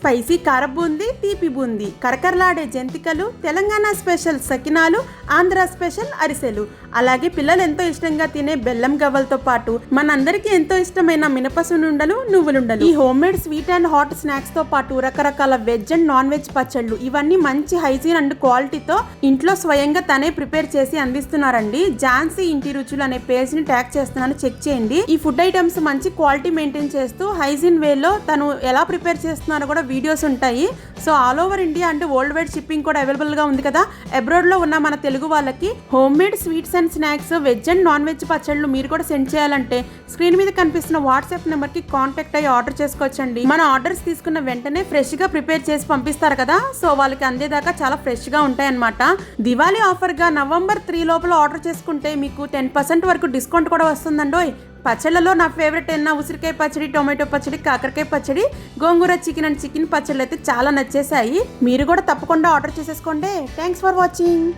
Spicy కార బూందీ, తీపి బూందీ, కరకరలాడే జంతికలు, తెలంగాణ స్పెషల్ సకినాలు, ఆంధ్ర స్పెషల్ అరిసెలు, అలాగే పిల్లలు ఎంతో ఇష్టంగా తినే బెల్లం గవ్వలతో పాటు మనందరికీ ఎంతో ఇష్టమైన మినపసునుండలు, నువ్వులుండలు, ఈ home made sweet and hot snacks తో పాటు రకరకాల వెజ్ అండ్ నాన్ వెజ్ పచ్చళ్ళు, ఇవన్నీ మంచి హైజీన్ అండ్ క్వాలిటీతో ఇంట్లో స్వయంగా తనే ప్రిపేర్ చేసి అందిస్తున్నారండి. ఝాన్సీ ఇంటి రుచులు అనే పేజ్ ని ట్యాగ్ చేస్తున్నాను, చెక్ చేయండి. ఈ ఫుడ్ ఐటమ్స్ మంచి క్వాలిటీ మెయింటైన్ చేస్తూ హైజీన్ వేలో తను ఎలా ప్రిపేర్ చేస్తున్నారో కూడా వీడియోస్ ఉంటాయి. సో ఆల్ ఓవర్ ఇండియా అంటే వరల్డ్ వైడ్ షిప్పింగ్ కూడా అవైలబుల్ గా ఉంది కదా. అబ్రాడ్ లో ఉన్న మన తెలుగు వాళ్ళకి home made sweets and snacks, veg and non veg పచ్చళ్ళు మీరు కూడా సెండ్ చేయాలంటే స్క్రీన్ మీద కనిపిస్తున్న వాట్సాప్ నెంబర్ కి కాంటాక్ట్ అయ్యి ఆర్డర్ చేసుకోవచ్చండి. మన ఆర్డర్స్ తీసుకున్న వెంటనే ఫ్రెష్ గా ప్రిపేర్ చేసి పంపిస్తారు కదా, సో వాళ్ళకి అందేదాకా చాలా ఫ్రెష్ గా ఉంటాయి అన్నమాట. దివాళీ ఆఫర్ గా November 3 లోపల ఆర్డర్ చేసుకుంటే మీకు 10% వరకు డిస్కౌంట్ కూడా వస్తుందండోయ్. పచ్చళ్ళలో నా ఫేవరెట్ అయిన ఉసిరికాయ పచ్చడి, టొమాటో పచ్చడి, కాకరకాయ పచ్చడి, గోంగూర చికెన్ అండ్ చికెన్ పచ్చళ్ళు అయితే చాలా నచ్చేసాయి. మీరు కూడా తప్పకుండా ఆర్డర్ చేసేసుకోండి. Thanks for watching.